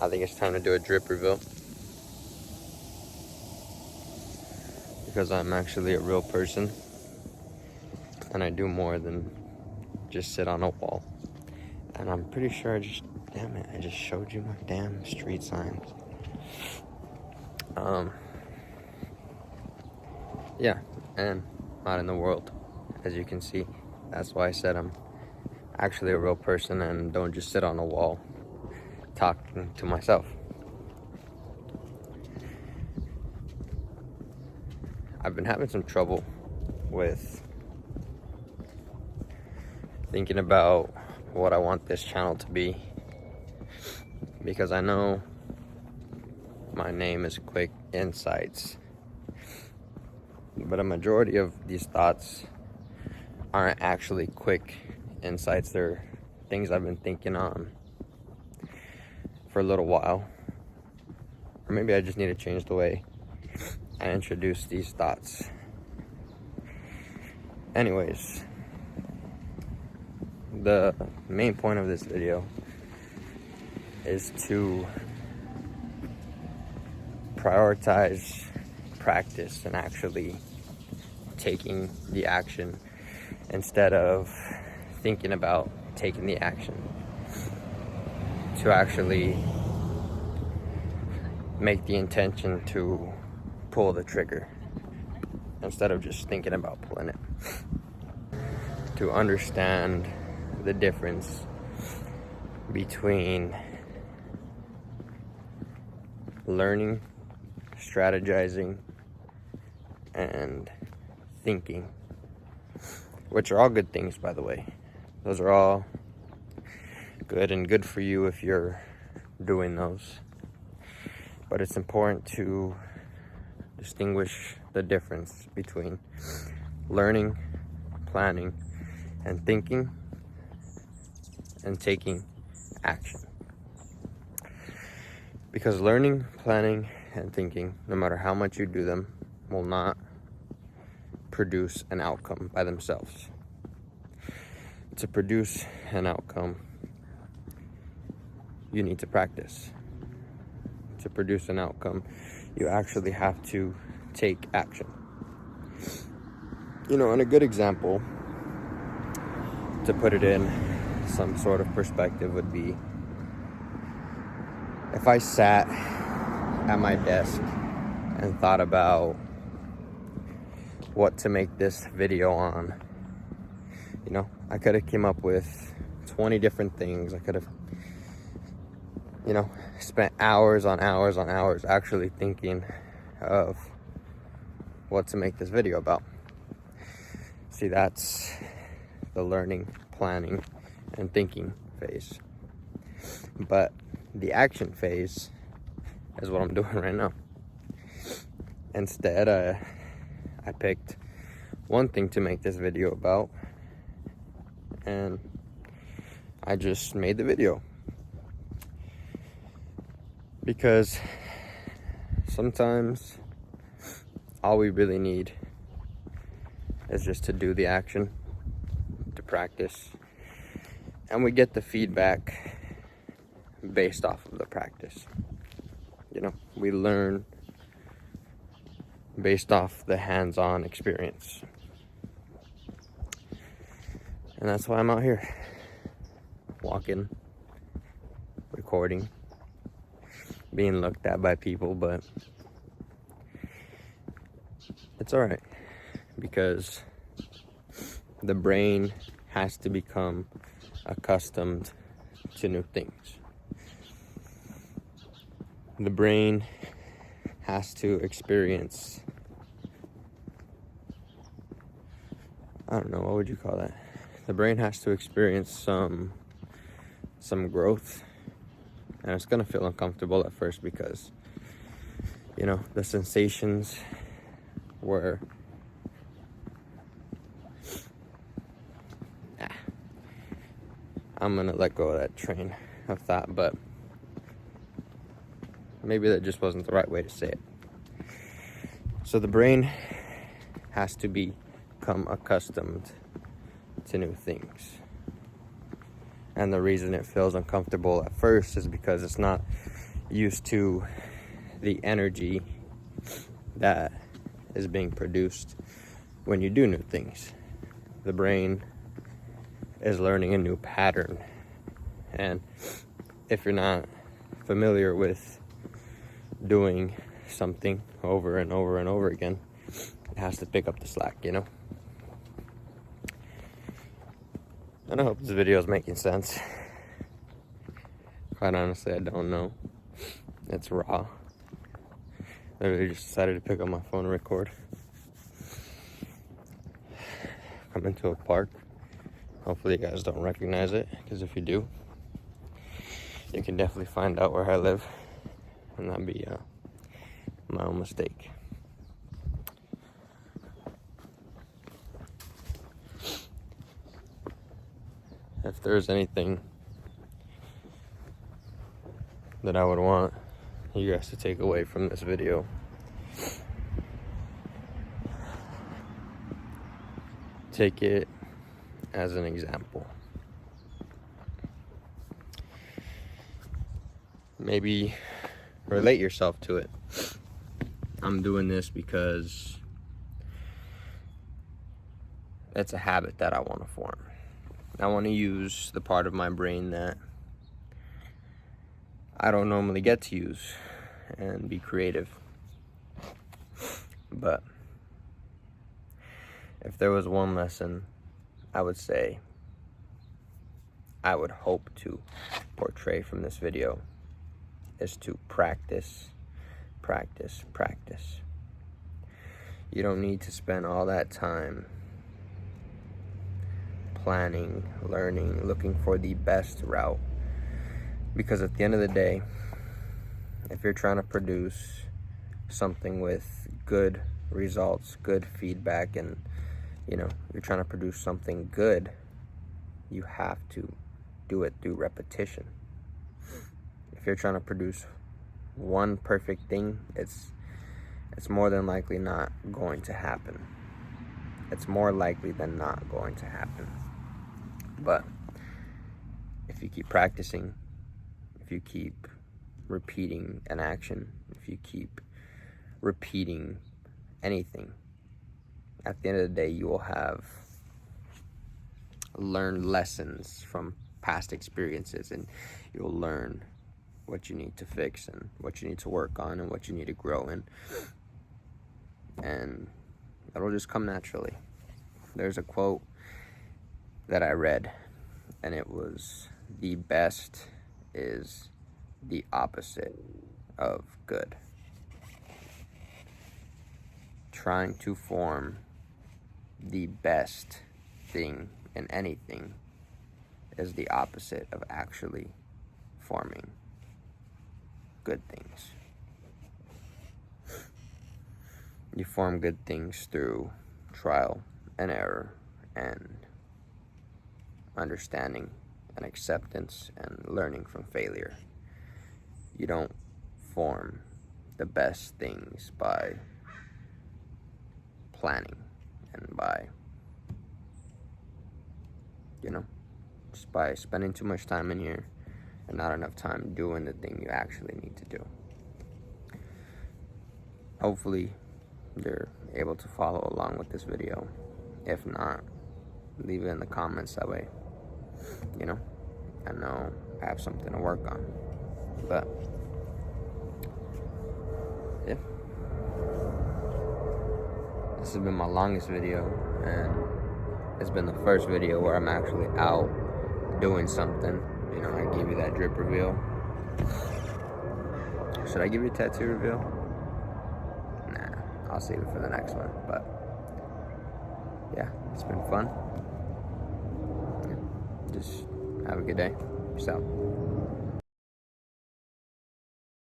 I think it's time to do a drip reveal, because I'm actually a real person and I do more than just sit on a wall. And I'm pretty sure I just showed you my damn street signs. Yeah, and out in the world, as you can see. That's why I said I'm actually a real person and don't just sit on a wall talking to myself. I've been having some trouble with thinking about what I want this channel to be, because I know my name is Quick Insights, but a majority of these thoughts aren't actually quick insights. They're things I've been thinking on for a little while, or maybe I just need to change the way I introduce these thoughts. Anyways, the main point of this video is to prioritize practice and actually taking the action instead of thinking about taking the action, to actually make the intention to pull the trigger instead of just thinking about pulling it. To understand the difference between learning, strategizing, and thinking, which are all good things, by the way. Those are all good and good for you if you're doing those. But it's important to distinguish the difference between learning, planning, and thinking, and taking action. Because learning, planning, and thinking, no matter how much you do them, will not produce an outcome by themselves. To produce an outcome, you need to practice. To produce an outcome, you actually have to take action. You know, and a good example to put it in some sort of perspective would be if I sat at my desk and thought about what to make this video on. You know, I could have came up with 20 different things. I could have, spent hours on hours on hours actually thinking of what to make this video about. See, that's the learning, planning, and thinking phase. But the action phase is what I'm doing right now. Instead, I picked one thing to make this video about, and I just made the video. Because sometimes all we really need is just to do the action, to practice, and we get the feedback based off of the practice. We learn based off the hands-on experience. And that's why I'm out here walking, recording, being looked at by people, but it's all right, because the brain has to become accustomed to new things. The brain has to experience, I don't know, what would you call that? The brain has to experience some growth, and it's gonna feel uncomfortable at first because, the sensations were I'm gonna let go of that train of thought, but maybe that just wasn't the right way to say it. So the brain has to become accustomed to new things. And the reason it feels uncomfortable at first is because it's not used to the energy that is being produced when you do new things. The brain is learning a new pattern, and if you're not familiar with doing something over and over and over again, it has to pick up the slack, you know? And I hope this video is making sense. Quite honestly, I don't know. It's raw. I literally just decided to pick up my phone and record. I'm into a park. Hopefully you guys don't recognize it, because if you do, you can definitely find out where I live, and that'd be my own mistake. If there's anything that I would want you guys to take away from this video, take it as an example. Maybe relate yourself to it. I'm doing this because it's a habit that I want to form. I want to use the part of my brain that I don't normally get to use and be creative. But if there was one lesson I would say I would hope to portray from this video, is to practice, practice, practice. You don't need to spend all that time planning, learning, looking for the best route. Because at the end of the day, if you're trying to produce something with good results, good feedback, and you're trying to produce something good, you have to do it through repetition. If you're trying to produce one perfect thing, it's more than likely not going to happen. It's more likely than not going to happen. But if you keep practicing, if you keep repeating an action, if you keep repeating anything, at the end of the day, you will have learned lessons from past experiences, and you'll learn what you need to fix and what you need to work on and what you need to grow in. And it'll just come naturally. There's a quote that I read, and it was, "The best is the opposite of good." Trying to form the best thing in anything is the opposite of actually forming good things. You form good things through trial and error and understanding and acceptance and learning from failure. You don't form the best things by planning and by just by spending too much time in here and not enough time doing the thing you actually need to do. Hopefully you're able to follow along with this video. If not, leave it in the comments. That way I know I have something to work on. But yeah, this has been my longest video, and it's been the first video where I'm actually out doing something. I gave you that drip reveal. Should I give you a tattoo reveal? Nah, I'll save it for the next one. But yeah, it's been fun. Just have a good day. Peace out.